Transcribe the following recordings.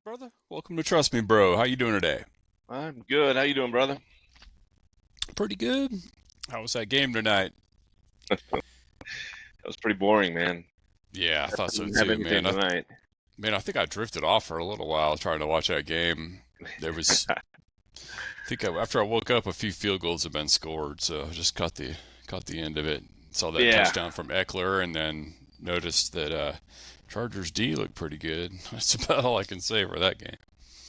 Brother, welcome to Trust Me, Bro. How you doing today? I'm good. How you doing, brother? Pretty good. How was that game tonight? That was pretty boring, man. Yeah, I thought so Didn't have too, anything man. tonight. I think I drifted off for a little while trying to watch that game. There was, after I woke up, a few field goals had been scored, so I just caught the end of it. Saw that Yeah. touchdown from Eckler, and then noticed that Chargers D looked pretty good. That's about all I can say for that game.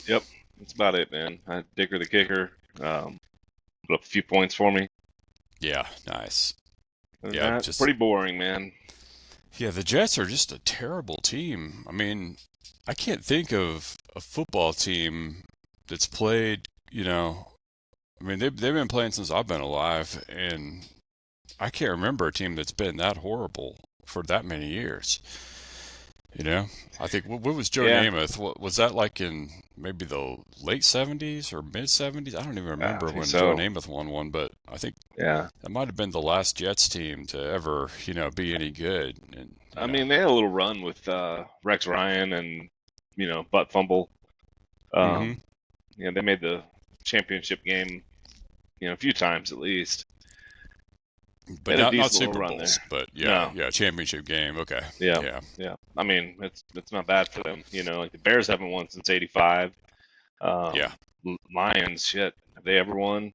Yep. That's about it, man. Dicker the kicker put up a few points for me. Yeah, nice. Other than Yeah, that, just pretty boring, man. yeah. The Jets are just a terrible team. I mean, I can't think of a football team that's played, I mean, they've been playing since I've been alive, and I can't remember a team that's been that horrible for that many years. You know, I think what was Joe Yeah. Namath? What was that like in maybe the late '70s or mid '70s? I don't even I remember think when Joe so. Namath won one, but I think Yeah. that might have been the last Jets team to ever, be any good. And I mean, they had a little run with Rex Ryan and Butt Fumble. hmm Um, they made the championship game, a few times at least. They but had a not decent little Super run there. Bowls. But yeah, No. yeah, championship game. Okay, Yeah. yeah. Yeah. I mean, it's not bad for them. Like the Bears haven't won since '85. Yeah, Um, Lions, shit, have they ever won?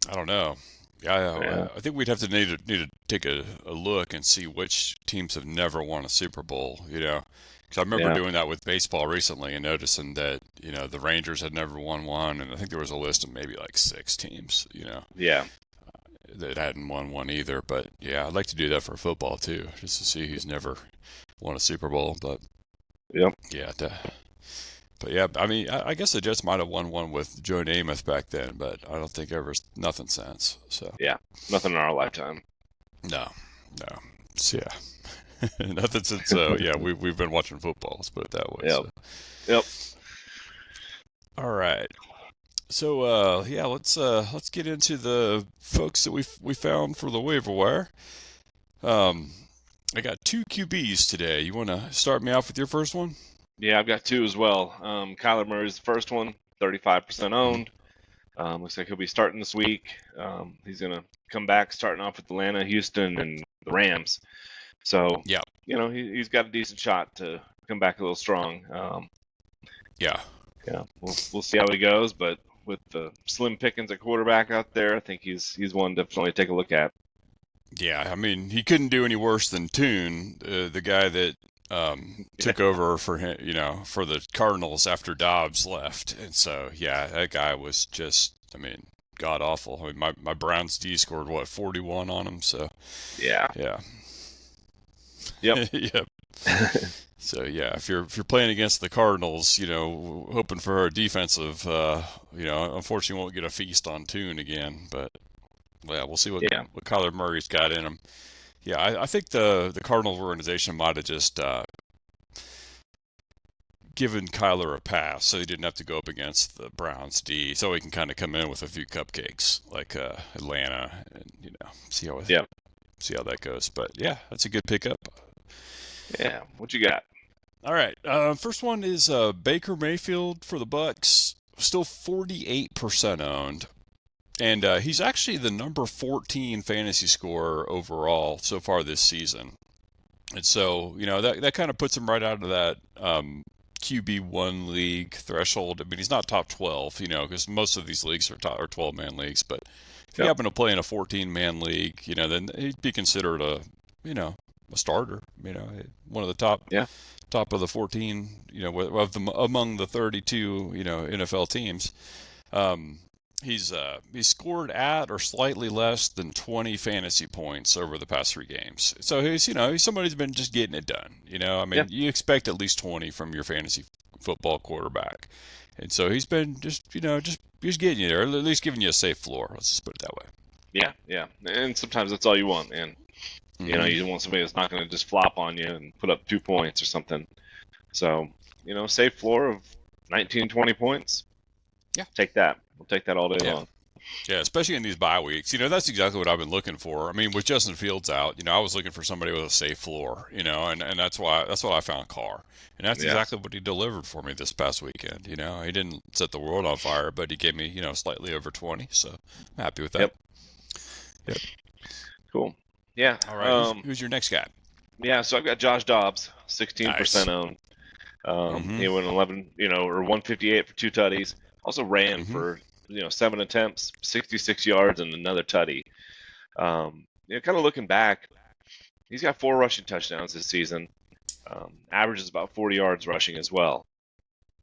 I don't know. Yeah, Yeah, I think we'd have to need to take a look and see which teams have never won a Super Bowl. Because I remember yeah, doing that with baseball recently and noticing that the Rangers had never won one, and I think there was a list of maybe like six teams, yeah, that hadn't won one either. But yeah, I'd like to do that for football too, just to see who's never won a Super Bowl. But yep, yeah, but yeah, I mean, I guess the Jets might have won one with Joe Namath back then, but I don't think ever nothing since. So yeah. Nothing in our lifetime. no, no, so, yeah, nothing since. Yeah, we've been watching football. Let's put it that way. Yep, So yep. all right, so yeah, let's get into the folks that we found for the waiver wire. Um, I got two QBs today. You want to start me off with your first one? Yeah, I've got two as well. Kyler Murray's the first one, 35% hmm owned. Looks like he'll be starting this week. He's gonna come back, starting off with Atlanta, Houston, and the Rams. So, Yeah, he's got a decent shot to come back a little strong. yeah. Yeah, we'll see how he goes, but with the slim pickings at quarterback out there, I think he's one to definitely take a look at. Yeah, I mean, he couldn't do any worse than Toon, the guy that Yeah, took over for him, for the Cardinals after Dobbs left. And so, yeah, that guy was just, I mean, god awful. I mean, my Browns D scored what 41 on him. So, yeah, yeah, yep, yep. So yeah, if you're playing against the Cardinals, hoping for a defensive, unfortunately won't get a feast on Toon again. But yeah, we'll see what yeah, what Kyler Murray's got in him. Yeah, I think the Cardinals organization might have just given Kyler a pass, so he didn't have to go up against the Browns D, so he can kind of come in with a few cupcakes like Atlanta, and yeah, see how that goes. But yeah, that's a good pickup. yeah. What you got? All right, first one is Baker Mayfield for the Bucks, still 48% owned. And he's actually the number 14 fantasy scorer overall so far this season. And so, that kind of puts him right out of that QB1 league threshold. I mean, he's not top 12, because most of these leagues are 12-man leagues. But if you Yep. happen to play in a 14-man league, then he'd be considered a starter. One of the Yeah. top of the 14, among the 32, NFL teams. Um, he's scored at or slightly less than 20 fantasy points over the past three games. So he's somebody who's been just getting it done. I Yeah. mean, you expect at least 20 from your fantasy football quarterback, and so he's been just getting you there, or at least giving you a safe floor. Let's just put it that way. Yeah. Yeah. And sometimes that's all you want, man. hmm You want somebody that's not going to just flop on you and put up 2 points or something. So, safe floor of 19, 20 points. Yeah, Take that. We'll take that all day yeah. long. Yeah, especially in these bye weeks. That's exactly what I've been looking for. I mean, with Justin Fields out, I was looking for somebody with a safe floor, and that's what I found Carr. And that's Yeah. exactly what he delivered for me this past weekend. He didn't set the world on fire, but he gave me, slightly over 20. So I'm happy with that. Yep. Yep. Cool. Yeah. All right. Who's your next guy? Yeah. So I've got Josh Dobbs, 16% Nice. owned. Mm-hmm. He went 11, or 158 for 2 tutties. Also ran Mm-hmm. for 7 attempts, 66 yards, and another tutty. Kind of looking back, he's got 4 rushing touchdowns this season. Averages about 40 yards rushing as well.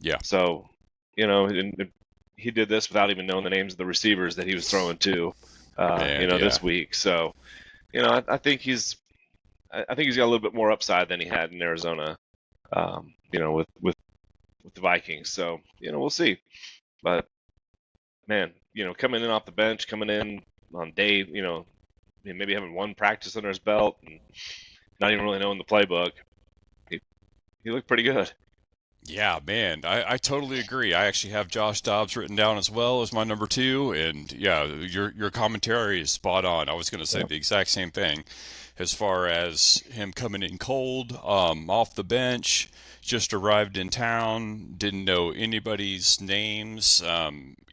Yeah. So, and he did this without even knowing the names of the receivers that he was throwing to, Man, yeah. this week. So, I think I think he's got a little bit more upside than he had in Arizona, with the Vikings. So, we'll see. But man, coming in off the bench, coming in on day, maybe having one practice under his belt and not even really knowing the playbook, he looked pretty good. Yeah, man, I totally agree. I actually have Josh Dobbs written down as well as my number two, and yeah, your commentary is spot on. I was going to say the exact same thing, as far as him coming in cold, off the bench, just arrived in town, didn't know anybody's names.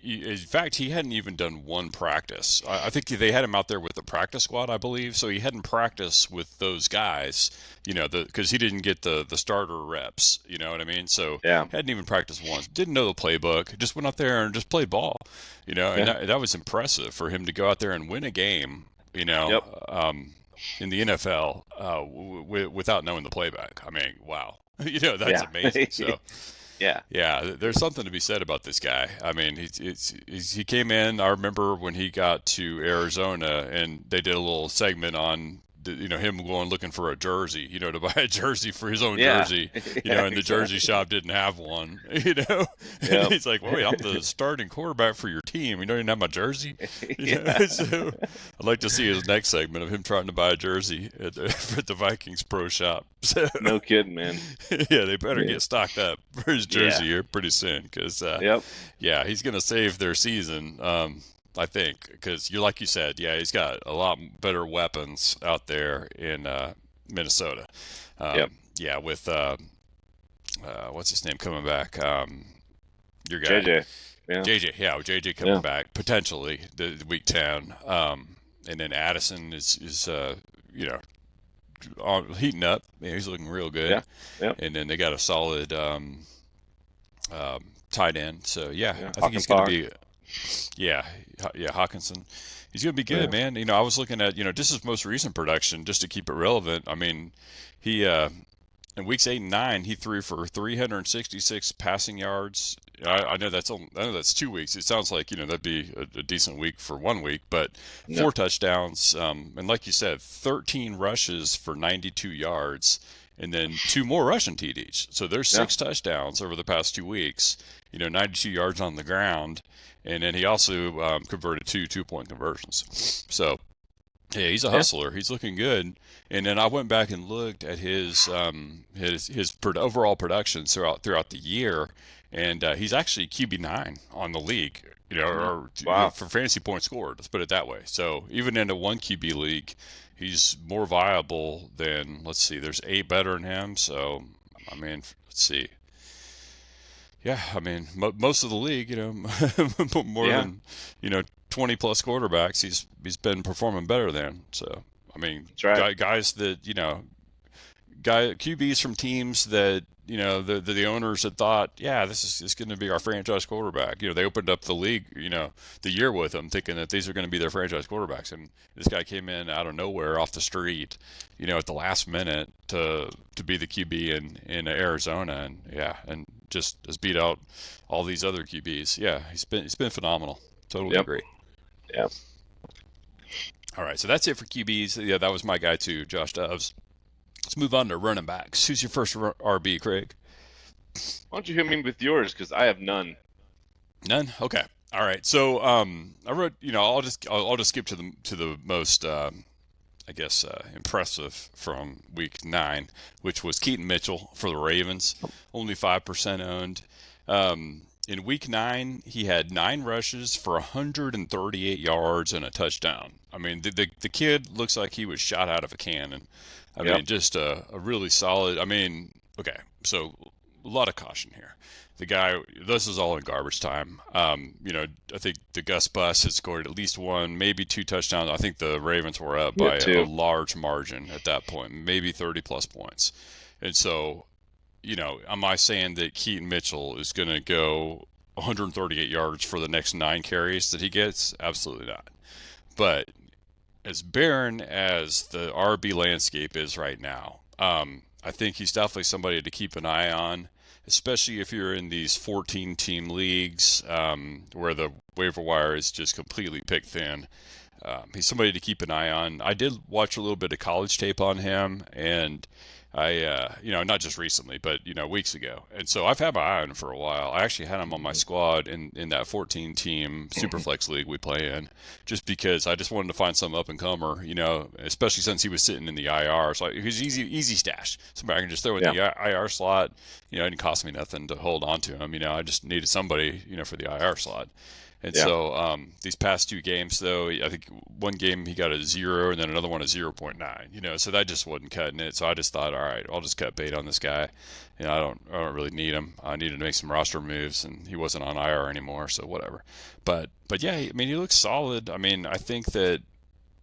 In fact, he hadn't even done one practice. I think they had him out there with the practice squad, I believe, so he hadn't practiced with those guys. Because he didn't get the starter reps. You know what I mean? So Yeah, hadn't even practiced once. Didn't know the playbook. Just went out there and just played ball. And yeah, that was impressive for him to go out there and win a game. You know, yep, um, in the NFL without knowing the playbook. I mean, wow. That's yeah, amazing. So yeah, yeah, there's something to be said about this guy. I mean, he came in. I remember when he got to Arizona, and they did a little segment on him going looking for a jersey, to buy a jersey for his own yeah, jersey, yeah, and the jersey exactly. shop didn't have one, and Yep, he's like, "Wait, I'm the starting quarterback for your team. You don't even have my jersey." yeah, So I'd like to see his next segment of him trying to buy a jersey at the Vikings pro shop. So no kidding, man. yeah, they better Yeah, get stocked up for his yeah, jersey here pretty soon because, yep, yeah, he's going to save their season, I think, because like you said, yeah, he's got a lot better weapons out there in Minnesota. yep. Yeah, with what's his name coming back? Your guy, JJ, yeah, JJ. Yeah, with JJ coming yeah, back potentially the week 10, and then Addison is you know heating up. Yeah, he's looking real good. yeah, yep, And then they got a solid tight end. So yeah, yeah. I think he's going to Hawkinstar, be, yeah, yeah, Hawkinson. He's going to be good, yeah, man. I was looking at just his most recent production just to keep it relevant. I mean, he in weeks 8 and 9 he threw for 366 passing yards. I know that's 2 weeks. It sounds like that'd be a decent week for 1 week, but no, 4 touchdowns, and like you said, 13 rushes for 92 yards, and then two more rushing TDs. So there's yeah, 6 touchdowns over the past 2 weeks. 92 yards on the ground, and then he also converted 2 2-point conversions. So yeah, he's a yeah, hustler. He's looking good. And then I went back and looked at his overall production throughout the year, and he's actually QB9 on the league. mm, Or wow, for fantasy points scored. Let's put it that way. So even in a one QB league, he's more viable than, let's see, there's 8 better than him. So I mean, let's see. Yeah, I mean, most of the league, more yeah, than 20 plus quarterbacks, he's been performing better than. So I mean, that's right. guys that QBs from teams that the owners had thought, yeah, this is going to be our franchise quarterback. They opened up the league, the year with him, thinking that these are going to be their franchise quarterbacks, and this guy came in out of nowhere off the street, at the last minute to be the QB in Arizona, and yeah, and just has beat out all these other QBs. Yeah, he's been phenomenal. Totally Yep, agree. yep. All right, so that's it for QBs. Yeah, that was my guy too, Josh Dobbs. Let's move on to running backs. Who's your first RB, Craig? Why don't you hit me with yours? Because I have none. None. Okay. All right. So I wrote. I'll just skip to the most I guess impressive from week 9, which was Keaton Mitchell for the Ravens. Only 5% owned. In week 9, he had 9 rushes for 138 yards and a touchdown. I mean, the kid looks like he was shot out of a cannon. I Yep. mean, just a really solid. I mean, okay, so a lot of caution here. The guy, this is all in garbage time. I think the Gus Bus had scored at least one, maybe two touchdowns. I think the Ravens were up Yep. by a Too. large margin at that point, maybe 30 plus points. And so, am I saying that Keaton Mitchell is going to go 138 yards for the next 9 carries that he gets? Absolutely not. But as barren as the RB landscape is right now, I think he's definitely somebody to keep an eye on, especially if you're in these 14-team leagues where the waiver wire is just completely picked thin. He's somebody to keep an eye on. I did watch a little bit of college tape on him, and not just recently, but weeks ago. And so I've had my eye on him for a while. I actually had him on my squad in that 14-team Superflex league we play in, just because I just wanted to find some up and comer, especially since he was sitting in the IR. So he was easy stash. Somebody I can just throw in Yeah. the IR slot. It didn't cost me nothing to hold on to him. I just needed somebody, for the IR slot. And Yeah. so these past 2 games, though, I think one game he got a 0, and then another one a 0.9. So that just wasn't cutting it. So I just thought, all right, I'll just cut bait on this guy. I don't really need him. I needed to make some roster moves, and he wasn't on IR anymore, so whatever. But yeah, I mean, he looks solid. I mean, I think that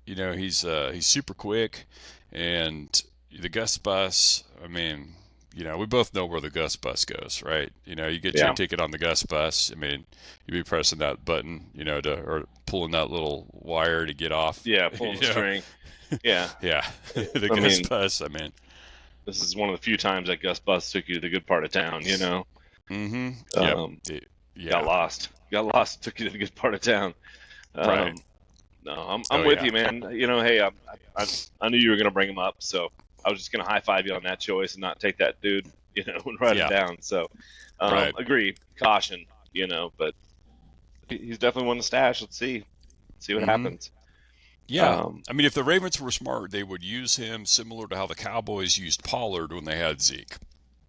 he's super quick, and the Gus Bus. I mean, we both know where the Gus Bus goes, right? You get your Yeah. ticket on the Gus Bus. I mean, you be pressing that button, or pulling that little wire to get off. Yeah. Pulling the string. Yeah. Yeah, the I Gus mean, Bus. I mean, this is one of the few times that Gus Bus took you to the good part of town. mm-hmm. Yep. Um, got Yeah. lost. Got lost. Took you to the good part of town. Right. Um, no, I'm Oh with yeah. you, man. Hey, I knew you were gonna bring him up, so I was just gonna high five you on that choice and not take that dude, and write him Yeah. down. So, Right. agree. Caution, but he's definitely one to stash. Let's see what Mm-hmm. happens. Yeah. Um, I mean, if the Ravens were smart, they would use him similar to how the Cowboys used Pollard when they had Zeke.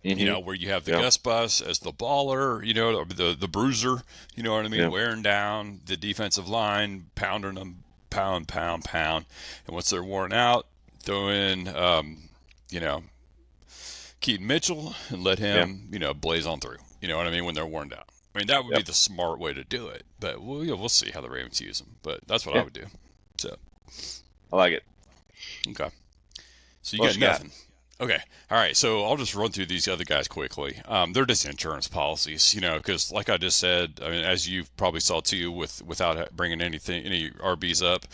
hmm Where you have the Yeah. Gus Bus as the baller, the bruiser, you know what I mean, Yeah. wearing down the defensive line, pounding them, pound, pound, pound, and once they're worn out, throw in, you know, Keaton Mitchell and let Yeah. him, blaze on through. You know what I mean? When they're worn down. I mean, that would be Yep. the smart way to do it. But we'll see how the Ravens use them. But that's what I Yeah. would do. So, I like it. okay. So you What got else you got? nothing. Okay. All right. So I'll just run through these other guys quickly. They're just insurance policies, because like I just said, I mean, as you probably saw too, without bringing any RBs up,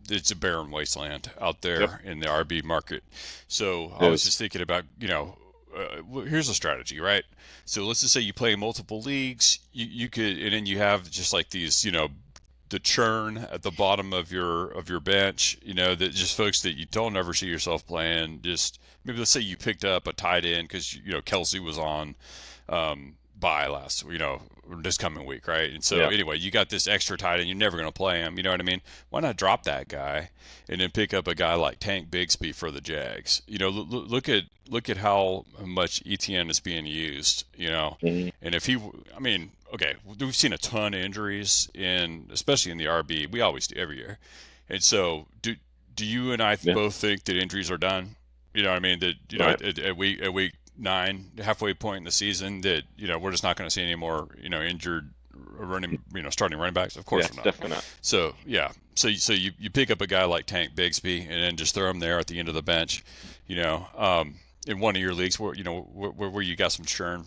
it's a barren wasteland out Yep. there in the RB market. So It I was is. just thinking about, here's a strategy, right? So let's just say you play multiple leagues, you could, and then you have just like these, the churn at the bottom of your bench, that just folks that you don't ever see yourself playing. Just maybe let's say you picked up a tight end because Kelsey was on bye last, this coming week, right? And so Yeah. anyway, you got this extra tight end. You're never going to play him. You know what I mean? Why not drop that guy and then pick up a guy like Tank Bigsby for the Jags? Look at how much ETN is being used. hmm And if he, I mean, okay, we've seen a ton of injuries especially in the RB. We always do every year. And so, do you and I Yeah. both think that injuries are done? You know what I mean? That Right. at week 9, halfway point in the season, that we're just not going to see any more injured running, starting running backs. Of Yeah. course we're not. Definitely not. So yeah, so you pick up a guy like Tank Bigsby and then just throw him there at the end of the bench, in one of your leagues where you got some churn.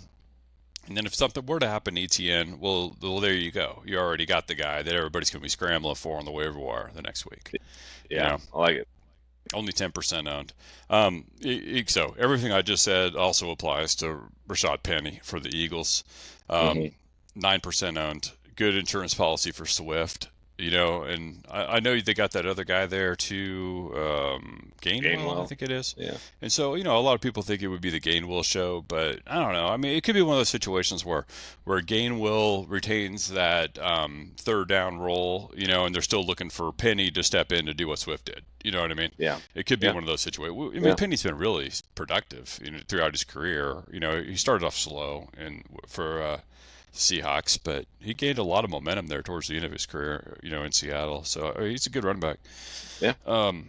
And then if something were to happen to ETN, well, there you go. You already got the guy that everybody's going to be scrambling for on the waiver wire the next week. Yeah. I like it. Only 10% owned. So everything I just said also applies to Rashad Penny for the Eagles. hmm 9% owned. Good insurance policy for Swift. And I know they got that other guy there too, Gainwell, I Gainwell. think it is. Yeah. And so, a lot of people think it would be the Gainwell show, but I don't know. I mean, it could be one of those situations where Gainwell retains that third down role, and they're still looking for Penny to step in to do what Swift did. You know what I mean? Yeah. It could be Yeah. one of those situations. I mean, Yeah. Penny's been really productive, throughout his career. He started off slow and for Seahawks, but he gained a lot of momentum there towards the end of his career, in Seattle. So he's a good running back. Yeah, Um,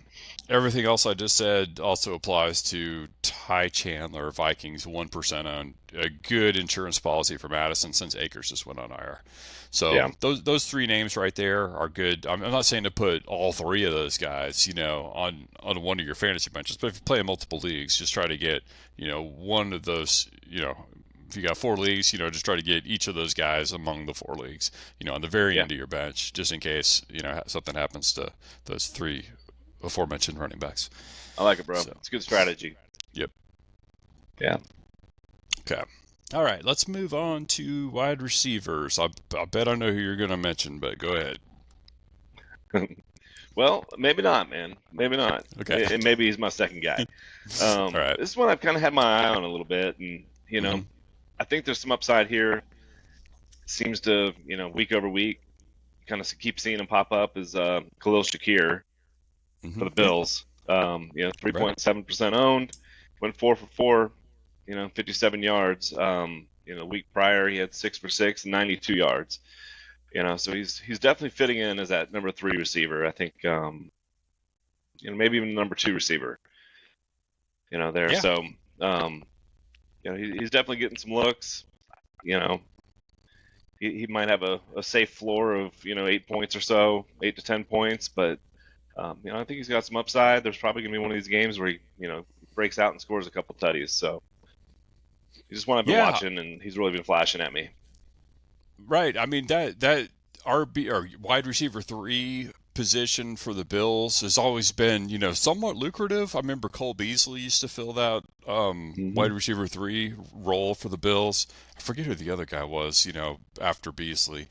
Everything else I just said also applies to Ty Chandler, Vikings 1% owned. A good insurance policy for Madison since Akers just went on IR. So yeah, those three names right there are good. I'm not saying to put all three of those guys, on one of your fantasy benches, but if you play in multiple leagues, just try to get, one of those, if you got four leagues, just try to get each of those guys among the four leagues, on the very yeah. end of your bench, just in case, something happens to those three aforementioned running backs. I like it, bro. So, It's a good strategy. yep. Yeah. Okay. All right. Let's move on to wide receivers. I bet I know who you're going to mention, but go ahead. Well, maybe not, man. Maybe not. Okay. And maybe he's my second guy. All right. This is one I've kind of had my eye on a little bit, and Mm-hmm. I think there's some upside here. Seems to, week over week, kind of keep seeing him pop up is Khalil Shakir for Mm-hmm. the Yep. Bills. Right. 3.7% owned, went 4 for 4, 57 yards. The week prior he had 6 for 6 and 92 yards. So he's definitely fitting in as that number 3 receiver. I think, maybe even number 2 receiver. There. Yeah. So, he's definitely getting some looks. You know, he might have a safe floor of 8 points or so, 8 to 10 points, but I think he's got some upside. There's probably gonna be one of these games where he breaks out and scores a couple tutties. So he's just one I've been Yeah. watching, and he's really been flashing at me. Right. I mean that RB or wide receiver three position for the Bills has always been, somewhat lucrative. I remember Cole Beasley used to fill that Hmm. wide receiver three role for the Bills. I forget who the other guy was, after Beasley.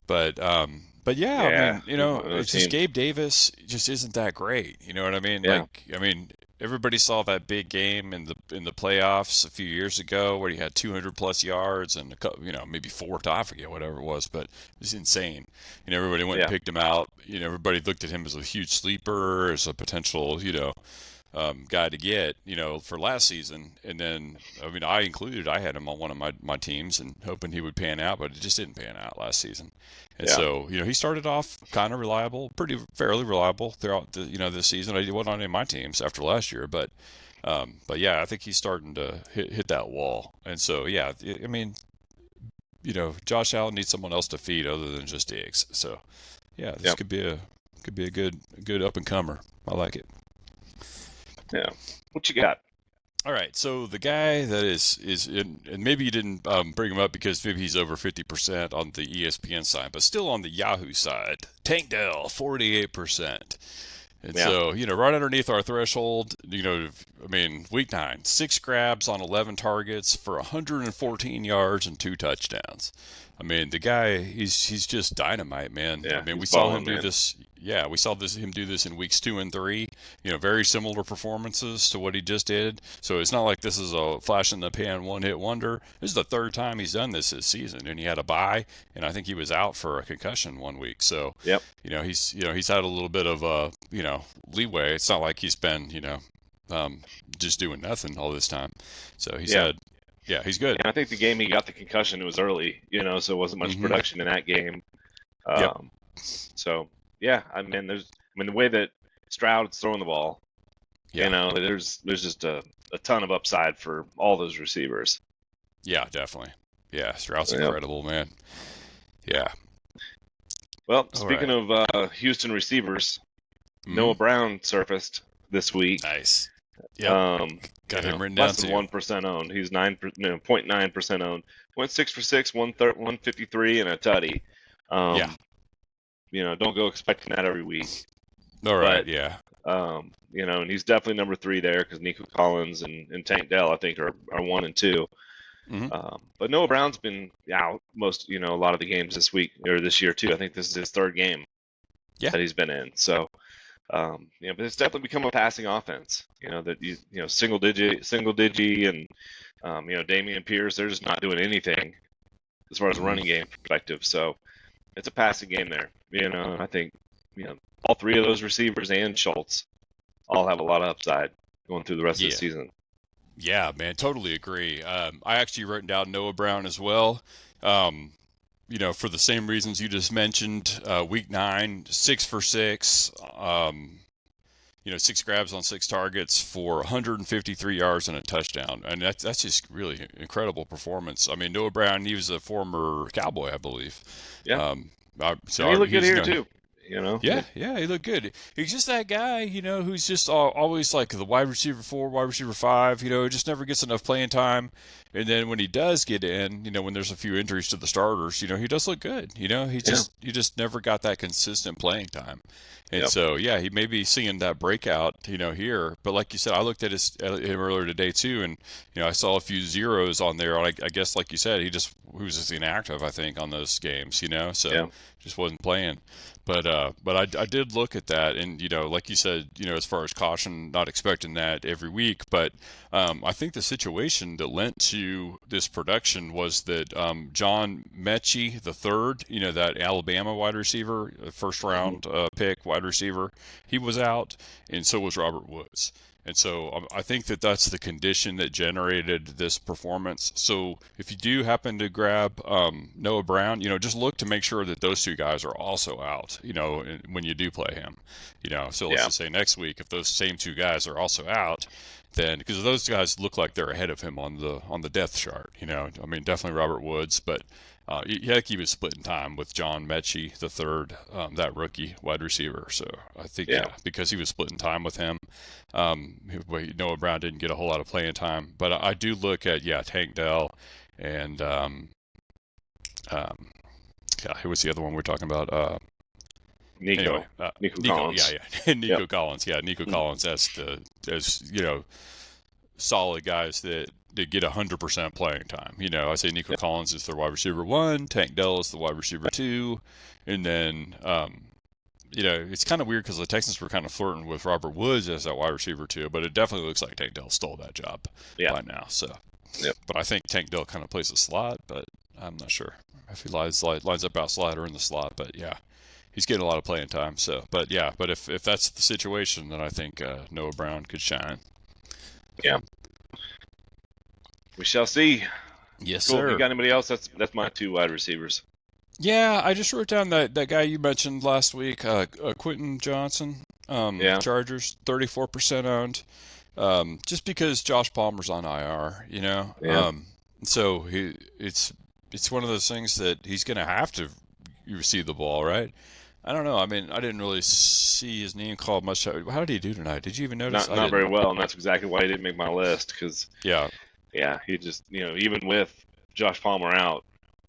But yeah, I Yeah, mean, another it's just team. Gabe Davis just isn't that great. You know what I mean? Yeah, Like, I mean, everybody saw that big game in the playoffs a few years ago where he had 200 plus yards and maybe four, I forget whatever it was, but it was insane. Everybody went and yeah, picked him out. Everybody looked at him as a huge sleeper, as a potential, guy to get, for last season. And then, I mean, I had him on one of my teams and hoping he would pan out, but it just didn't pan out last season. And yeah, so, he started off kind of reliable, pretty fairly reliable throughout this season. I wasn't on any of my teams after last year, but yeah, I think he's starting to hit that wall. And so, yeah, I mean, Josh Allen needs someone else to feed other than just Diggs. So, yeah, this yeah, could be a good up and comer. I like it. yeah. What you got? All right, so the guy that is in, and maybe you didn't bring him up because maybe he's over 50% on the ESPN side, but still on the Yahoo side, Tank Dell 48%. And Yeah, so, right underneath our threshold, I mean, week 9, 6 grabs on 11 targets for 114 yards and 2 touchdowns. I mean, the guy, he's just dynamite, man. I yeah. mean, He's we saw him balling, do man. this. Yeah, we saw him do this in weeks 2 and 3. Very similar performances to what he just did. So it's not like this is a flash in the pan one hit wonder. This is the third time he's done this season, and he had a bye, and I think he was out for a concussion one week. So Yep. he's had a little bit of leeway. It's not like he's been just doing nothing all this time. So Yeah. he's good. And I think the game he got the concussion, it was early, so it wasn't much Hmm. production in that game. Yep. Um, so yeah, the way that Stroud's throwing the ball, Yeah. there's just a ton of upside for all those receivers. Yeah. Definitely. Yeah. Stroud's Yep. incredible, man. Yeah. Well, All speaking right. of Houston receivers, Mm-hmm. Noah Brown surfaced this week. Nice. Yep. Got him written down Less than too. 1% owned. He's 0.9% owned. Went 6 for 6, 153, and a tutty. Yeah. Um, don't go expecting that every week. All right. But Yeah. and he's definitely number 3 there because Nico Collins and Tank Dell, I think, are 1 and 2. Mm-hmm. But Noah Brown's been out a lot of the games this week or this year too. I think this is his third game Yeah. that he's been in. So, but it's definitely become a passing offense. That single digit, and Damian Pierce, they're just not doing anything as far as a Mm-hmm. running game perspective. So it's a passing game there. And I think all 3 of those receivers and Schultz all have a lot of upside going through the rest of the Yeah. season. Yeah, man, totally agree. I actually wrote down Noah Brown as well. Um, for the same reasons you just mentioned. Week 9, 6 for 6. 6 grabs on 6 targets for 153 yards and a touchdown, and that's just really incredible performance. I mean, Noah Brown, he was a former Cowboy, I believe. Yeah, Um, and he so looked good he's here too. yeah, yeah, he looked good. He's just that guy, who's just always like the wide receiver 4, wide receiver 5. He just never gets enough playing time. And then when he does get in, when there's a few injuries to the starters, he does look good. Yeah, He just never got that consistent playing time. And yep, so, yeah, he may be seeing that breakout, here. But like you said, I looked at him earlier today too, and I saw a few zeros on there. I guess, like you said, he was just inactive, I think, on those games. So yeah, just wasn't playing. But I did look at that, and like you said, as far as caution, not expecting that every week. But I think the situation that lent to this production was that John Mechie the third, that Alabama wide receiver, first hmm, round pick wide receiver, he was out, and so was Robert Woods. And so I think that that's the condition that generated this performance. So if you do happen to grab Noah Brown, just look to make sure that those two guys are also out, when you do play him. So let's yeah, just say next week, if those same two guys are also out, then because those guys look like they're ahead of him on the depth chart. I mean, definitely Robert Woods, but heck, he was splitting time with John Mechie the third, that rookie wide receiver. So I think, yeah, yeah, because he was splitting time with him, Noah Brown didn't get a whole lot of playing time. But I do look at, yeah, Tank Dell and um, yeah, who was the other one we're talking about? Anyway, Nico Nico, yeah, Collins. yeah, Yep. Nico Collins, yeah, Nico Mm, Collins. As solid guys that get 100% playing time. I say Nico yep. Collins is their wide receiver 1, Tank Dell is the wide receiver 2, and then it's kind of weird because the Texans were kind of flirting with Robert Woods as that wide receiver 2, but it definitely looks like Tank Dell stole that job Yeah. by now. So, Yep. but I think Tank Dell kind of plays the slot, but I'm not sure if he lines up outside or in the slot. But yeah, he's getting a lot of playing time. So, but yeah, but if that's the situation, then I think Noah Brown could shine. Yeah. We shall see. Yes, Cool. You sir. got anybody else? That's my two wide receivers. Yeah, I just wrote down that guy you mentioned last week, Quentin Johnson, Yeah. Chargers, 34% owned, just because Josh Palmer's on IR. Yeah. So it's one of those things that he's going to have to receive the ball, right? I don't know. I mean, I didn't really see his name called much. How did he do tonight? Did you even notice? I Not very didn't. well, and that's exactly why he didn't make my list. Because Yeah. yeah, he just even with Josh Palmer out,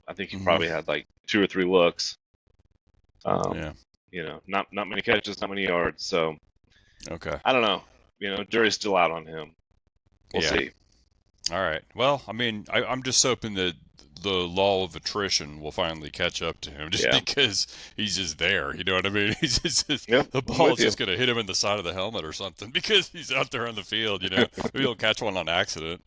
I think he Hmm. probably had like two or three looks. Yeah. Not many catches, not many yards. So Okay. I don't know. Jury's still out on him. We'll Yeah. see. All right. Well, I mean, I'm just hoping that the law of attrition will finally catch up to him, just Yeah. because he's just there. You know what I mean? Yep. The I'm ball with is you. just going to hit him in the side of the helmet or something because he's out there on the field. Maybe he'll catch one on accident.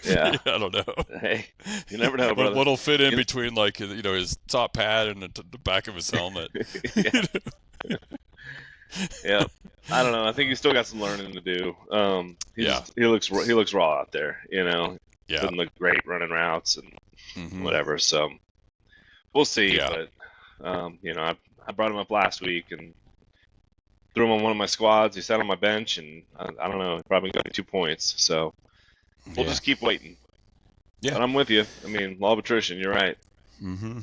Yeah. I don't know. Hey, you never know, What brother. what'll fit in You, between like his top pad and the back of his helmet? yeah. Yeah. I don't know. I think he's still got some learning to do. Yeah. He looks raw out there. Yeah. Doesn't look great running routes and Hmm. whatever. So we'll see. Yeah. But I brought him up last week and threw him on one of my squads. He sat on my bench, and I don't know, he probably got me 2 points. So we'll Yeah. just keep waiting. Yeah. But I'm with you. I mean, law of attrition. You're right. Hmm.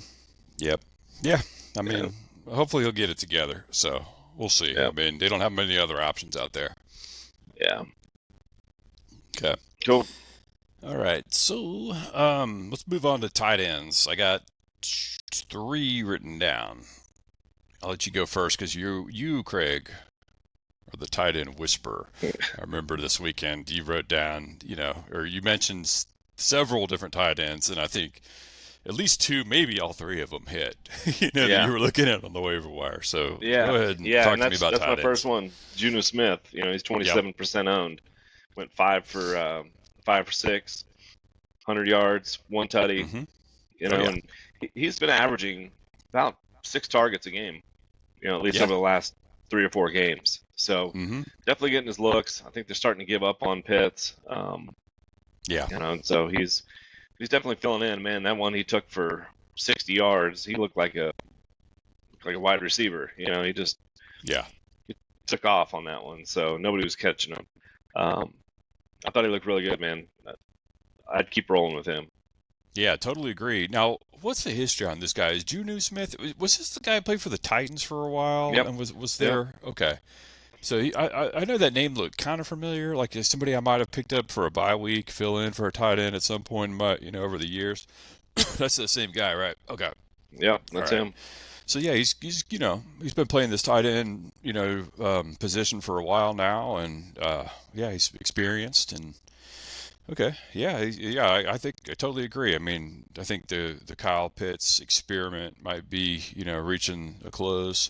Yep. Yeah. I Yeah. mean, hopefully he'll get it together. So we'll see. Yeah. I mean, they don't have many other options out there. Yeah. Okay. Cool. All right. So, let's move on to tight ends. I got three written down. I'll let you go first because Craig, are the tight end whisperer. I remember this weekend you wrote down, or you mentioned several different tight ends, and I think at least two, maybe all three of them hit. That you Yeah. were looking at on the waiver wire. So go Yeah. ahead and Yeah. talk And to me about that's my tight first ends. one. Juno Smith. He's Yep. 27% owned. Went 5 for 6, 100 yards, one tutty. Mm-hmm. You Oh know, yeah. and he's been averaging about 6 targets a game. At least Yeah. over the last 3 or 4 games. So Mm-hmm. definitely getting his looks. I think they're starting to give up on Pitts. Yeah. And so he's definitely filling in, man. That one he took for 60 yards, he looked like a wide receiver. He just Yeah. he took off on that one, so nobody was catching him. Um, I thought he looked really good, man. I'd keep rolling with him. Yeah, totally agree. Now, what's the history on this guy? Is Juju Smith? Was this the guy who played for the Titans for a while Yep, and was yep, there? Okay, so I know that name looked kind of familiar, like it's somebody I might have picked up for a bye week, fill in for a tight end at some point, over the years. That's the same guy, right? Okay, yep. all That's right. him. So yeah, he's been playing this tight end position for a while now, and yeah, he's experienced and okay, yeah, yeah. I think I totally agree. I mean, I think the Kyle Pitts experiment might be reaching a close,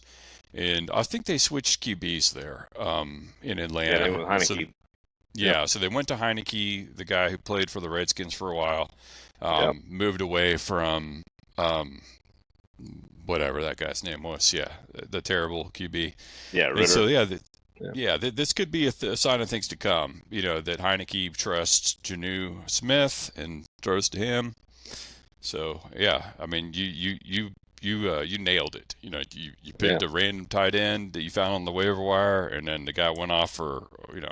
and I think they switched QBs there in Yeah, they Atlanta. went So Heineke. Yep, yeah, so they went to Heineke, the guy who played for the Redskins for a while, yep. moved away from um, whatever that guy's name was. Yeah, the terrible QB. Yeah, And so Ritter. yeah, Yeah, this could be a sign of things to come. That Heineke trusts Janu Smith and throws to him. So yeah, I mean you nailed it. You yeah, picked a random tight end that you found on the waiver wire, and then the guy went off for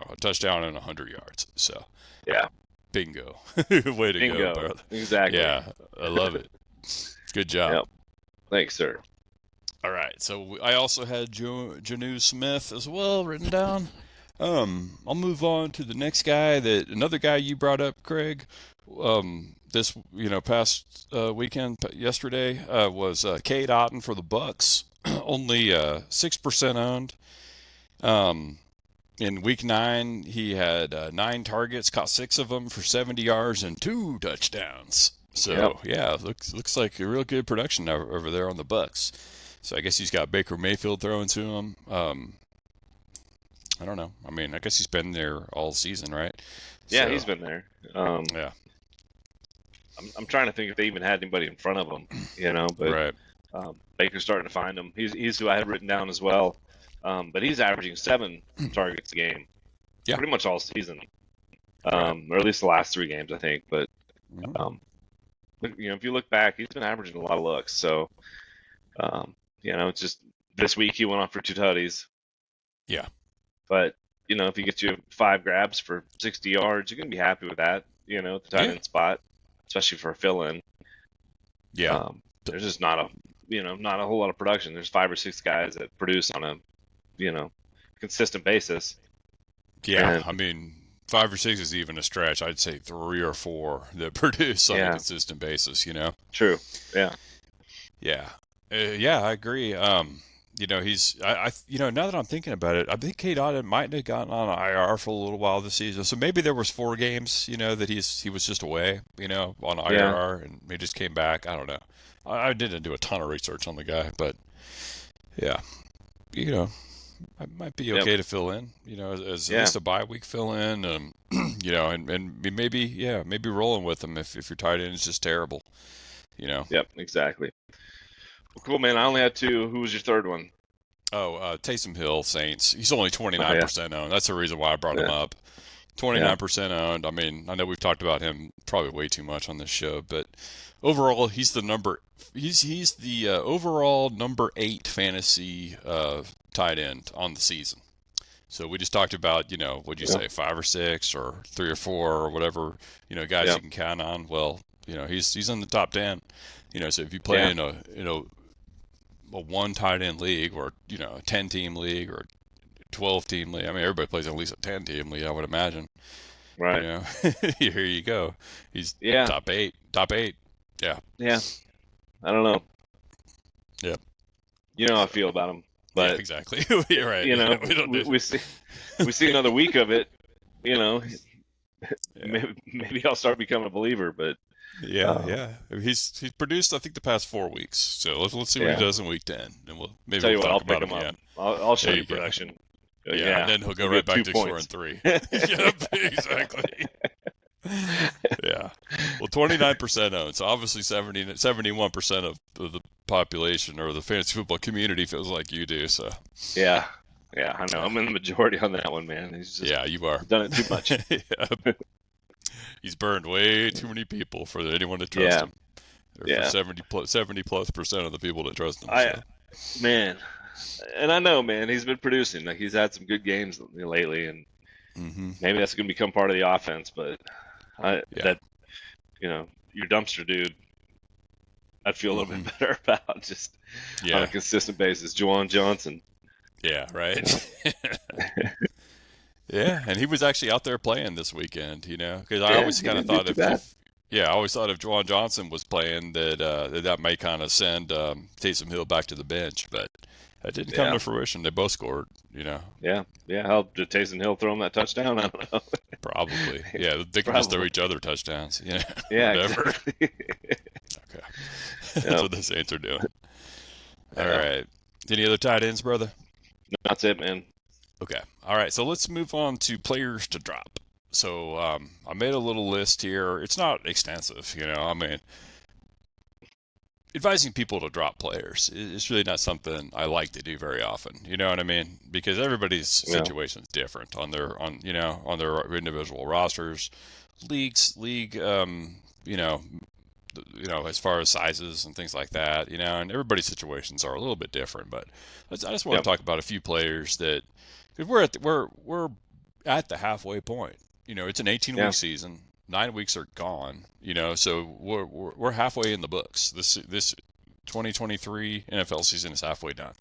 a touchdown and 100 yards. So yeah. bingo, way to go, Bingo. brother. Exactly. Yeah, I love it. Good job. Yep. Thanks, sir. All right, so I also had Janu Smith as well written down. I'll move on to the next guy another guy you brought up, Craig. This past weekend, yesterday was Cade Otton for the Bucks, only 6% owned. Um, in week 9, he had 9 targets, caught 6 of them for 70 yards and 2 touchdowns. Yep. So yeah, looks like a real good production over there on the Bucks. So I guess he's got Baker Mayfield throwing to him. I don't know. I mean, I guess he's been there all season, right? Yeah, So he's been there. Um, yeah, I'm trying to think if they even had anybody in front of him, but right. Baker's starting to find him. He's who I had written down as well. But he's averaging 7 targets a game, Yeah. pretty much all season, Right. or at least the last 3 games, I think. But Mhm. um, if you look back, he's been averaging a lot of looks. So it's just this week he went off for 2 tutties. Yeah. But if he gets you 5 grabs for 60 yards, you're gonna be happy with that. At the tight Yeah. end spot, especially for a fill-in. Yeah. There's just not a whole lot of production. There's 5 or 6 guys that produce on a consistent basis. Yeah. And I mean, 5 or 6 is even a stretch. I'd say 3 or 4 that produce on a yeah, consistent basis. true. Yeah, Yeah. Yeah, I agree. He's now that I'm thinking about it, I think Kate Otten might have gotten on IR for a little while this season. So maybe there was 4 games, that he was just away, on yeah, IR and he just came back. I don't know. I didn't do a ton of research on the guy, but yeah, you know, I might be yep, okay to fill in, as at yeah, least a bye week fill in, and maybe, yeah, maybe rolling with him if your tight end is just terrible, you know. yep, exactly. Well, cool, man. I only had 2. Who was your third one? Oh, Taysom Hill, Saints. He's only Oh yeah, 29% owned. That's the reason why I brought him yeah, up. yeah, 29% owned. I mean, I know we've talked about him probably way too much on this show, but overall, he's the overall number 8 fantasy tight end on the season. So we just talked about, what'd you yeah, say, 5 or 6 or 3 or 4 or whatever, guys yeah, you can count on. Well, he's in the top 10. So if you play yeah. in a 1 tight end league or, a 10-team league or 12-team league. I mean, everybody plays at least a 10-team league, I would imagine. You Right. know, here you go. He's Yeah, top 8. Top 8. Yeah. yeah. I don't know. Yep. You know how I So, feel about him, yeah, but exactly. You're right. We don't we, do. we see another week of it. You know, Yeah. maybe I'll start becoming a believer. But Yeah, um, yeah. He's produced, I think, the past 4 weeks. So let's see what he yeah, does in week 10, and maybe tell we'll you what, talk I'll pick about him him up. again. I'll show There you you go. production. Yeah, and Yeah, then he'll go you'll right get back 2 to scoring points. 3. Yep, exactly. Yeah. Well, 29% owned. So obviously 71% of the population or the fantasy football community feels like you do. So Yeah, yeah, I know. yeah, I'm in the majority on that one, man. He's just yeah, you are. done it too much. Yeah. He's burned way too many people for anyone to trust Yeah, him. Or for yeah. 70+% of the people that trust him. I So. man, and I know, man, he's been producing. Like he's had some good games lately, and Hmm. maybe that's going to become part of the offense. But Yeah. that your dumpster dude, I'd feel a little Hmm. bit better about just on a Yeah. consistent basis. Juwan Johnson, Yeah. you know, Right. Yeah, and he was actually out there playing this weekend, because I yeah, always he kind of didn't do thought too bad. yeah, I always thought if Juwan Johnson was playing that may kind of send Taysom Hill back to the bench, but that didn't come to Yeah, fruition. They both scored. yeah, yeah. How did Taysom Hill throw him that touchdown? I don't know. Probably. Yeah, they can just throw Probably. each other touchdowns, Yeah, whatever. exactly. Okay. That's Yeah, what the Saints are doing. All yeah. right. Any other tight ends, brother? That's it, man. Okay. All right. So let's move on to players to drop. So I made a little list here. It's not extensive. I mean, advising people to drop players is really not something I like to do very often. You know what I mean? Because everybody's Yeah, situation is different on their individual rosters, league, as far as sizes and things like that. And everybody's situations are a little bit different. But I just want yep, to talk about a few players that because we're at the halfway point. It's an 18-week yeah, season. 9 weeks are gone. So we're halfway in the books. This 2023 NFL season is halfway done,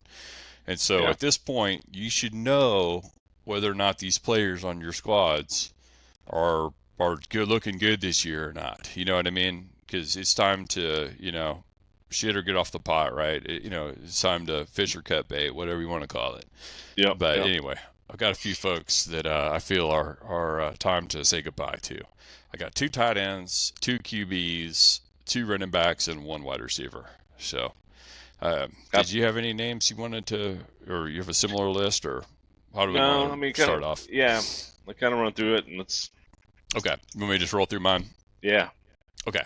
and so yeah, at this point, you should know whether or not these players on your squads are good looking good this year or not. You know what I mean? Because it's time to shit or get off the pot, right? It's time to fish or cut bait, whatever you want to call it. yep, But yep. anyway, I've got a few folks that I feel are time to say goodbye to. I got two tight ends, two QBs, two running backs, and one wide receiver. So, Got did you have any names you wanted to, or you have a similar list, or how do we no. want I mean, to kind of. start off? Yeah, I kind of run through it, and let's. Okay, you want me to just roll through mine? Yeah, Okay.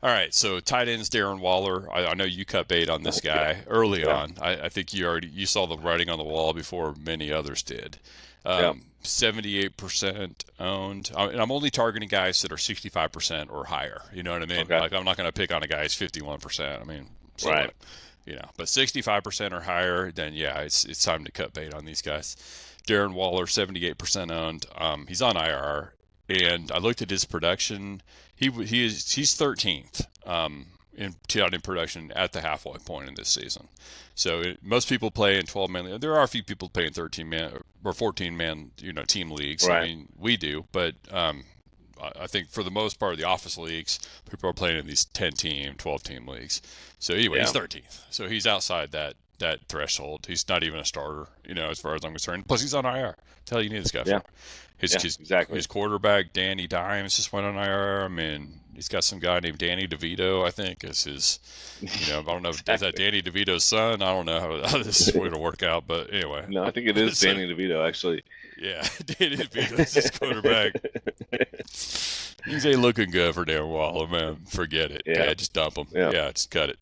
All right, so tight ends Darren Waller. I know you cut bait on this yeah, guy early yeah, on. I think you saw the writing on the wall before many others did. yeah. 78% owned, and I'm only targeting guys that are 65% or higher. You know what I mean? Okay, Like I'm not going to pick on a guy who's 51%. I mean, so right. what? But 65% or higher, then yeah, it's time to cut bait on these guys. Darren Waller, 78% owned. He's on IR, and I looked at his production. He's 13th in production at the halfway point in this season. So most people play in 12-man. There are a few people playing 13-man or 14-man team leagues. I Right. mean, we do, but I think for the most part of the office leagues, people are playing in these 10-team, 12-team leagues. So anyway, he's Yeah. 13th. So he's outside that threshold. He's not even a starter, as far as I'm concerned. Plus, he's on IR. That's all you need this guy Yeah. for. His Yeah. his Exactly. his quarterback Danny Dimes just went on IR. I mean, he's got some guy named Danny DeVito. I think is his. I don't know if is that Exactly. Danny DeVito's son. I don't know how this is going to work out, but anyway. No, I think it is So Danny DeVito actually. yeah, Danny DeVito's his quarterback. Things ain't looking good for Darren Waller, man. Forget it. Yeah. Yeah, just dump him. Yeah. Yeah, just cut it.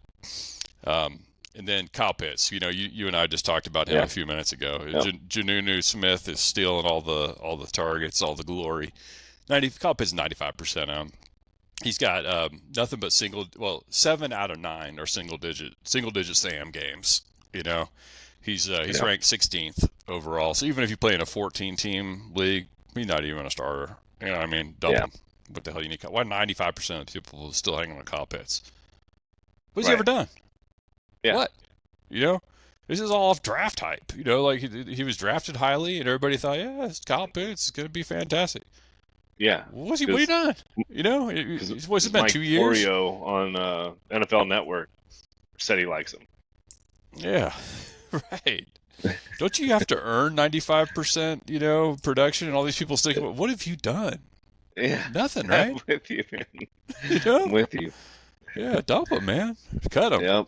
And then Kyle Pitts. You and I just talked about him Yeah. a few minutes ago. Yeah. Janunu Smith is stealing all the targets, all the glory. Kyle Pitts 95% on. He's got nothing but 7 out of 9 are single digit Sam games. You know, he's Yeah. ranked 16th overall. So even if you play in a 14 team league, he's not even a starter. You know what I mean? Dump Yeah. him. What the hell you need? Why 95% of people still hanging on Kyle Pitts? What's he Right. ever done? Yeah. What? You know, this is all off draft hype. Like he was drafted highly, and everybody thought, yeah, it's Kyle Pitts is going to be fantastic. Yeah. What he? What he Because done? What's it been? Mike 2 years? Florio on NFL Network said he likes him. Yeah, right. Don't you have to earn 95%? Production, and all these people stick. What have you done? Yeah. Nothing, I'm right? with you, man. You know? I'm with you. Yeah, dump him, man. Cut him. Yep.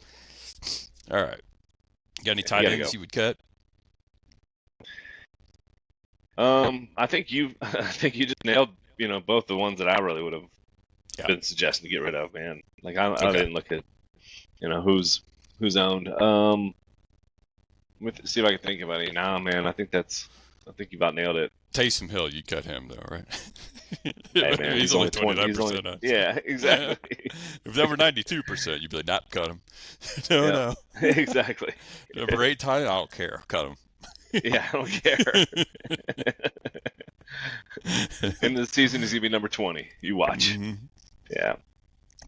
All right. Got any You tight gotta ends go. you would cut? I think I think you just nailed, both the ones that I really would have Yeah. been suggesting to get rid of, man. Like I Okay. didn't look at, who's owned. See if I can think of any. Nah, man, I think that's I think you about nailed it. Taysom Hill, you cut him though, right? Hey man, He's he's only only 20. He's only 29% on. yeah, exactly. If that were 92%, you'd be like, "Not cut him." No, Yeah, no. exactly. Number 8 tight, I don't care. Cut him. Yeah, I don't care. And the season is gonna be number 20. You watch. hmm Yeah.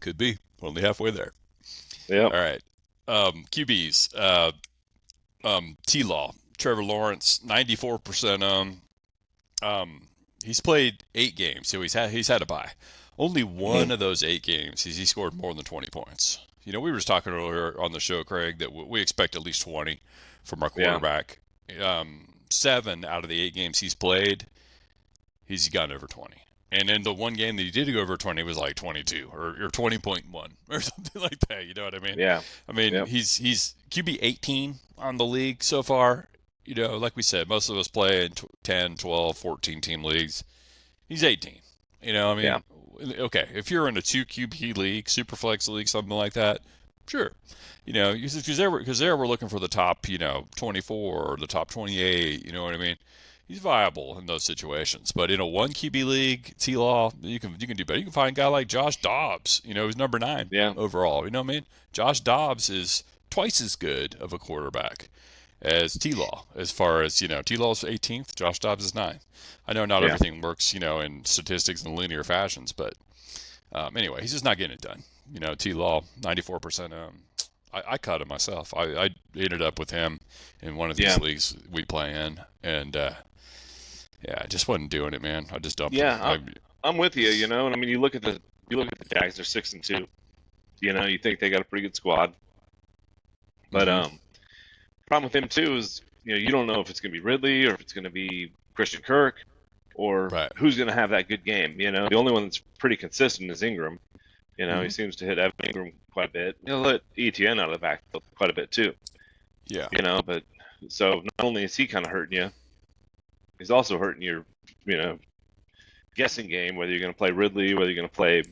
Could be. Only halfway there. Yep. All right. QBs. T-Law. Trevor Lawrence, 94% owned. He's played 8 games, so he's had a bye. Only one Mhm. of those 8 games he scored more than 20 points. You know, we were just talking earlier on the show, Craig, that we expect at least 20 from our Yeah. quarterback. 7 out of the 8 games he's played, he's gone over 20. And in the one game that he did go over 20 was like 22 or 20.1 or something like that. You know what I mean? Yeah. I mean, Yep. he's QB 18 on the league so far. You know, like we said, most of us play in 10, 12, 14 team leagues. He's 18. You know, I Yeah. mean, okay, if you're in a 2 QB league, Superflex league, something like that, sure. You know, because there we're looking for the top, 24 or the top 28. You know what I mean? He's viable in those situations. But in a 1 QB league, T-Law, you can do better. You can find a guy like Josh Dobbs, who's number 9 Yeah. overall. You know what I mean? Josh Dobbs is twice as good of a quarterback as T-Law. As far as, T-Law's 18th, Josh Dobbs is 9th. I know not Yeah. everything works, in statistics and linear fashions, but anyway, he's just not getting it done. T-Law, 94%. I cut him myself. I ended up with him in one of these Yeah. leagues we play in, and yeah, I just wasn't doing it, man. I just dumped him. Yeah. I'm with you. And I mean, you look at the Jags. They're 6-2. You think they got a pretty good squad, but hmm problem with him too is you don't know if it's gonna be Ridley or if it's gonna be Christian Kirk or Right. who's gonna have that good game. The only one that's pretty consistent is Ingram. He hmm seems to hit Evan Ingram quite a bit. He'll hit ETN out of the backfield quite a bit too. Yeah. But so not only is he kind of hurting you, he's also hurting your you know guessing game whether you're gonna play Ridley, whether you're gonna play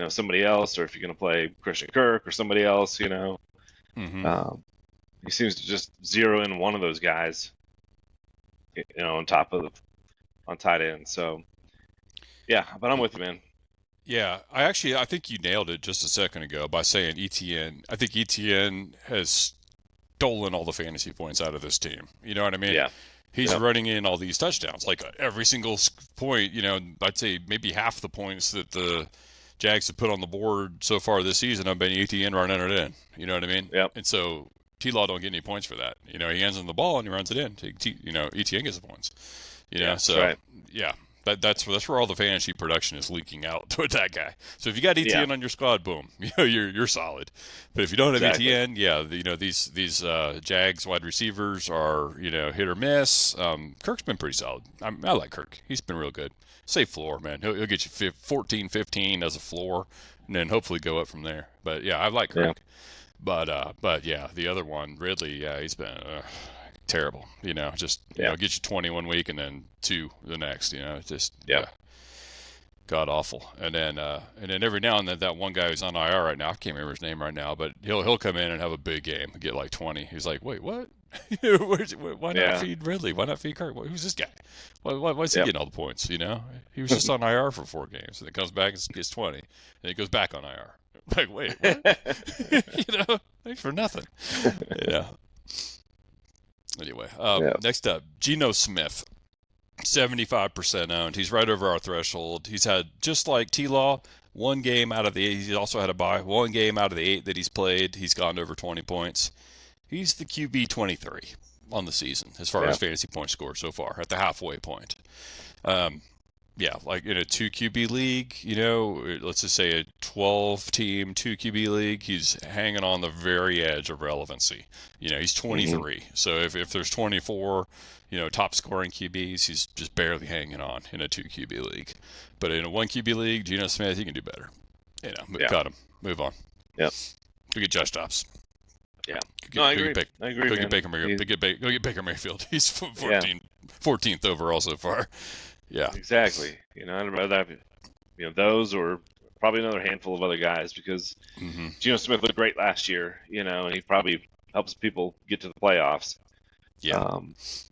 somebody else, or if you're gonna play Christian Kirk or somebody else. hmm Um, he seems to just zero in one of those guys, on top of on tight end. So yeah, but I'm with you, man. Yeah, I think you nailed it just a second ago by saying ETN. I think ETN has stolen all the fantasy points out of this team. You know what I mean? Yeah, He's yeah, running in all these touchdowns. Like every single point, I'd say maybe half the points that the Jags have put on the board so far this season have been ETN running it in. You know what I mean? yeah, And so T-Law don't get any points for that. He hands him the ball and he runs it in. ETN gets the points. yeah. That's So right. yeah, that's where all the fantasy production is leaking out to that guy. So if you got Yeah, ETN on your squad, boom, you're solid. But if you don't have exactly. ETN, yeah, these Jags wide receivers are hit or miss. Kirk's been pretty solid. I like Kirk. He's been real good. Safe floor, man. He'll get you 14, 15 as a floor, and then hopefully go up from there. But yeah, I like Yeah, Kirk. But yeah, the other one, Ridley, yeah, he's been terrible. Just yeah, get you 20 1 week and then 2 the next. Just yeah, god awful. And then every now and then that one guy who's on IR right now, I can't remember his name right now, but he'll come in and have a big game, and get like 20. He's like, wait, what? Why not yeah, feed Ridley? Why not feed Kirk? Who's this guy? Why is he yep. getting all the points? He was just on IR for 4 games, and then comes back and gets 20, and he goes back on IR. Like, wait, what? Thanks for nothing. Yeah. Anyway, Yeah, next up, Geno Smith, 75% owned. He's right over our threshold. He's had, just like T-Law, 1 game out of the 8. He's also had a bye. 1 game out of the 8 that he's played, he's gone over 20 points. He's the QB 23 on the season as far yeah, as fantasy point score so far at the halfway point. Um, yeah, like in a 2 QB league, let's just say a 12 team 2 QB league, he's hanging on the very edge of relevancy. He's hmm 23. So if there's 24, top scoring QBs, he's just barely hanging on in a 2 QB league. But in a 1 QB league, Geno Smith, he can do better. yeah, Cut him. Move on. yeah, Go get Josh Dobbs. yeah. Go No, get, I go agree. get, Baker, I agree, go get man. Baker Mayfield. Go get Baker Mayfield. He's Yeah, 14th overall so far. Yeah. exactly. I'd rather have those or probably another handful of other guys because hmm Geno Smith looked great last year. And he probably helps people get to the playoffs. Yeah.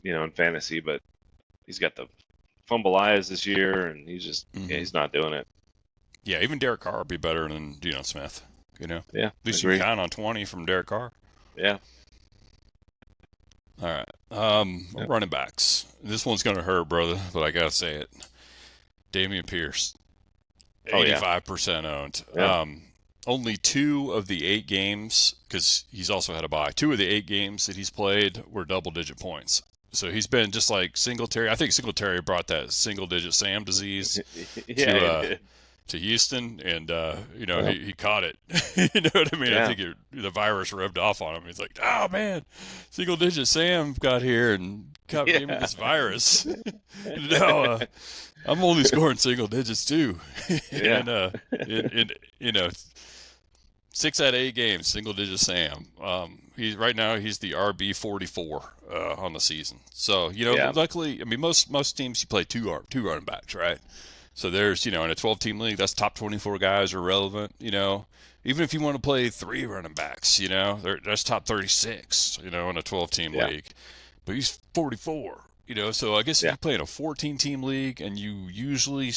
In fantasy, but he's got the fumble eyes this year, and Hmm. he's not doing it. Yeah, even Derek Carr would be better than Geno Smith. At Yeah, I least you can agree. count on 20 from Derek Carr. Yeah, All right. yeah. Running backs. This one's gonna hurt, brother, but I gotta say it. Damian Pierce, Oh yeah, 85% owned. yeah, Only 2 of the 8 games, because he's also had a bye. 2 of the 8 games that he's played were double-digit points. So he's been just like Singletary. I think Singletary brought that single-digit Sam disease yeah. to He did. Houston, and Yeah, he caught it. You know what I mean? I yeah, think the virus rubbed off on him. He's like, oh man, single digit Sam got here and gave me yeah, this virus. No, I'm only scoring single digits too, yeah, and you know 6 out of 8 games, single digit Sam. He's right now he's the RB 44 on the season. So yeah, luckily, I mean most teams you play two running backs, right? So there's, in a 12 team league, that's top 24 guys are relevant, Even if you want to play 3 running backs, that's top 36, in a 12 team yeah, league. But he's 44, so I guess if yeah, you play in a 14 team league and you usually,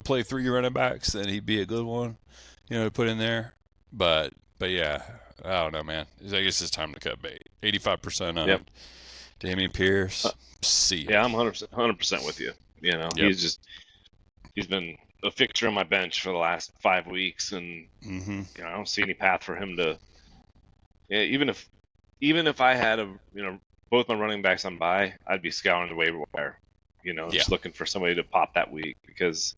play 3 running backs, then he'd be a good one, to put in there. But yeah, I don't know, man. I guess it's time to cut bait. 85% yep. on Damian Pierce. See ya. Yeah, I'm 100% with you. Yep. He's been a fixture on my bench for the last 5 weeks, and Mm-hmm. I don't see any path for him to. Yeah, even if I had both my running backs on bye, I'd be scouring the waiver wire, Yeah. just looking for somebody to pop that week because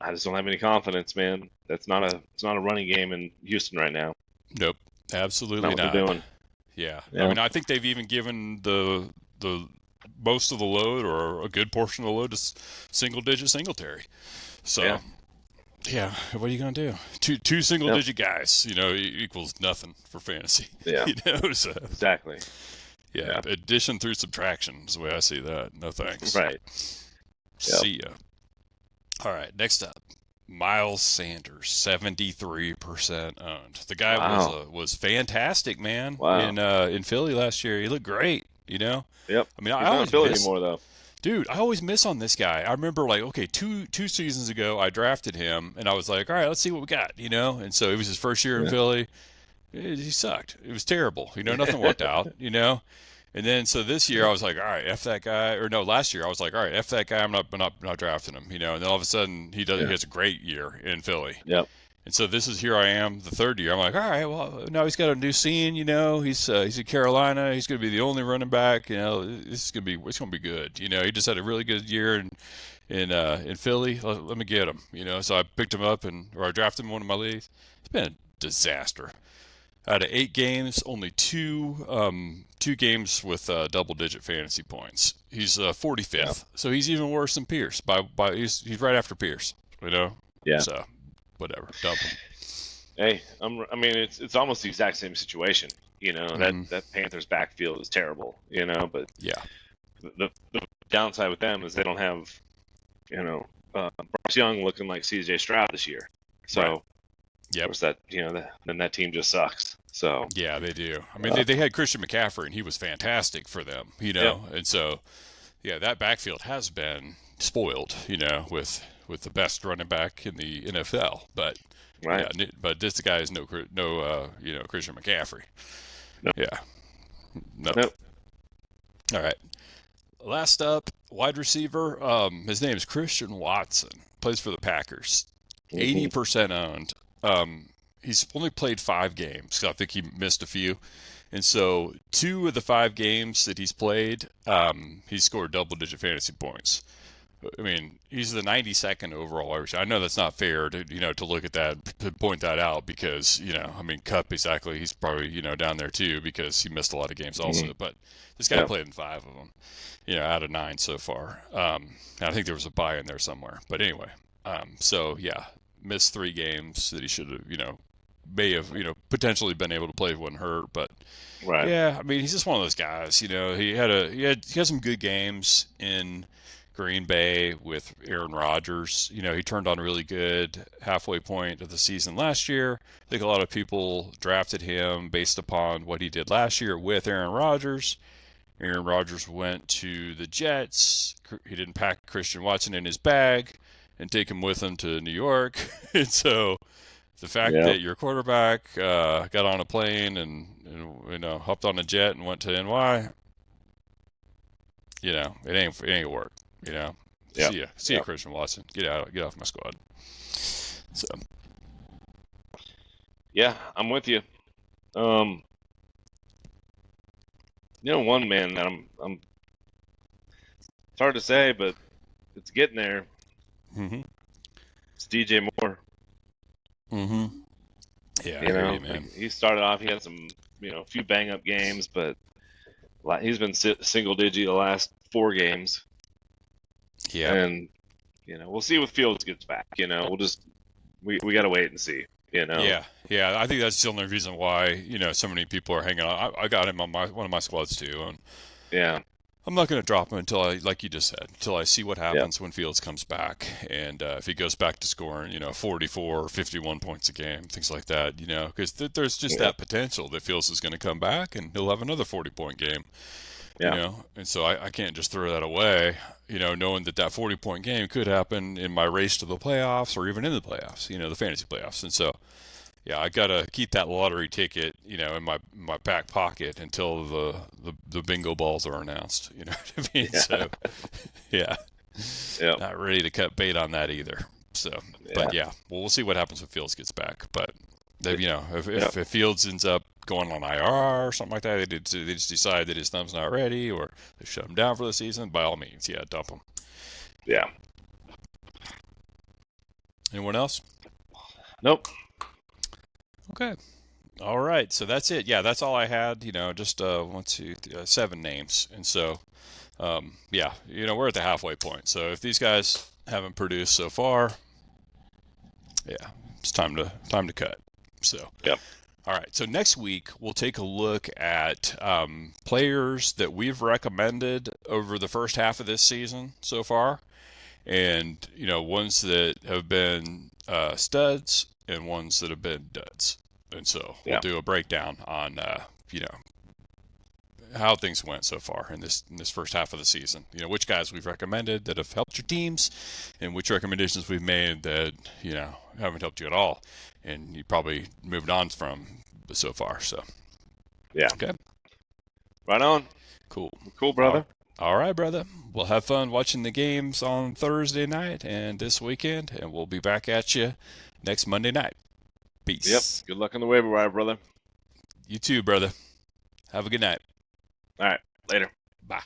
I just don't have any confidence, man. It's not a running game in Houston right now. Nope. Not Absolutely what they're not. doing. Yeah, I Yeah, mean, I think they've even given the most of the load or a good portion of the load to single digit Singletary. yeah, So yeah, what are you gonna do? Two single yep, digit guys, equals nothing for fantasy. yeah, So exactly. yeah, Yeah, addition through subtraction is the way I see that. No thanks. right. Yep. See ya. All right, next up, Miles Sanders, 73% owned. The guy Wow. was fantastic, man, Wow. in Philly last year. He looked great. Yep. I mean, I He's not in always Philly miss, anymore though. dude. I always miss on this guy. I remember like, okay, two seasons ago, I drafted him, and I was like, all right, let's see what we got. And so it was his first year in Yeah. Philly. He sucked. It was terrible. Nothing worked out. And then so this year I was like, all right, f that guy. Or no, last year I was like, all right, f that guy. I'm not drafting him. And then all of a sudden he Yeah. has a great year in Philly. Yep. And so this is here I am, the third year. I'm like, all right, well now he's got a new scene. He's in Carolina. He's going to be the only running back. It's going to be good. He just had a really good year in Philly. Let me get him. So I picked him up or I drafted him in one of my leagues. It's been a disaster. Out of 8 games, only two games with double-digit fantasy points. He's Yeah. 45th, so he's even worse than Pierce. He's right after Pierce. Yeah. So whatever, dump him. Hey, I mean, it's almost the exact same situation. Hmm. That Panthers backfield is terrible. But Yeah, the downside with them is they don't have Bryce Young looking like C.J. Stroud this year. So right. of Yep. course then that team just sucks. So Yeah, they do. I mean, uh, they had Christian McCaffrey, and he was fantastic for them. yep, And so yeah, that backfield has been spoiled. With the best running back in the NFL, but right. yeah, but this guy is no Christian McCaffrey. No, Yeah, no. no. All right. Last up, wide receiver. His name is Christian Watson. Plays for the Packers. Hmm. 80% owned. He's only played 5 games. I think he missed a few. And so 2 of the 5 games that he's played, he scored double-digit fantasy points. I mean, he's the 92nd overall wide receiver. I know that's not fair to look at that, to point that out because, I mean, Cup exactly, he's probably, down there too because he missed a lot of games Hmm. also. But this guy Yeah. played in 5 of them, out of 9 so far. I think there was a bye in there somewhere. But anyway, so yeah, missed 3 games that he should have, may have, potentially been able to play if he wasn't hurt. But Right. yeah, I mean, he's just one of those guys. He had some good games in Green Bay with Aaron Rodgers. He turned on really good halfway point of the season last year. I think a lot of people drafted him based upon what he did last year with Aaron Rodgers. Aaron Rodgers went to the Jets. He didn't pack Christian Watson in his bag and take him with him to New York. And so the fact Yeah, that your quarterback got on a plane and hopped on a jet and went to NY, it ain't gonna work. You know, yeah, see ya, yeah, Christian Watson. Get off my squad. So yeah. I'm with you. Um, one man that I'm. It's hard to say, but it's getting there. mm-hmm. It's DJ Moore. Mm-hmm. Yeah, I You hear you, know, like man. he started off, he had some, a few bang up games, but he's been single digit the last 4 games, Yep. and we'll see with Fields gets back. We'll just we got to wait and see. Yeah, yeah. I think that's the only reason why so many people are hanging on. I got him on one of my squads too, and Yeah, I'm not going to drop him until like you just said, until I see what yeah, happens when Fields comes back, and if he goes back to scoring, 44 or 51 points a game, things like that, because there's just yeah, that potential that Fields is going to come back and he'll have another 40-point game, yeah, and so I can't just throw that away, knowing that 40-point game could happen in my race to the playoffs or even in the playoffs, the fantasy playoffs, and so yeah, I gotta keep that lottery ticket, in my back pocket until the bingo balls are announced. You know what I mean? yeah, So, yeah, yeah, not ready to cut bait on that either. So, yeah, but yeah, well, we'll see what happens when Fields gets back. But yeah, they've, if, yeah, if, if Fields ends up going on IR or something like that, they just decide that his thumb's not ready or they shut him down for the season. By all means, yeah, dump him. yeah. Anyone else? Nope. Okay. All right, so that's it. Yeah, that's all I had. Just one, two, 7 names, and so yeah, we're at the halfway point. So if these guys haven't produced so far, yeah, it's time to cut. So Yep. all right, so next week we'll take a look at players that we've recommended over the first half of this season so far, and ones that have been studs and ones that have been duds. And so we'll Yeah. do a breakdown on you know how things went so far in this first half of the season. Which guys we've recommended that have helped your teams, and which recommendations we've made that haven't helped you at all, and you probably moved on from so far. So Yeah. okay, Right on. cool. Cool, All, brother. all right, brother. We'll have fun watching the games on Thursday night and this weekend, and we'll be back at you next Monday night. Yep. Peace. Good luck on the waiver wire, brother. You too, brother. Have a good night. All right. Later. Bye.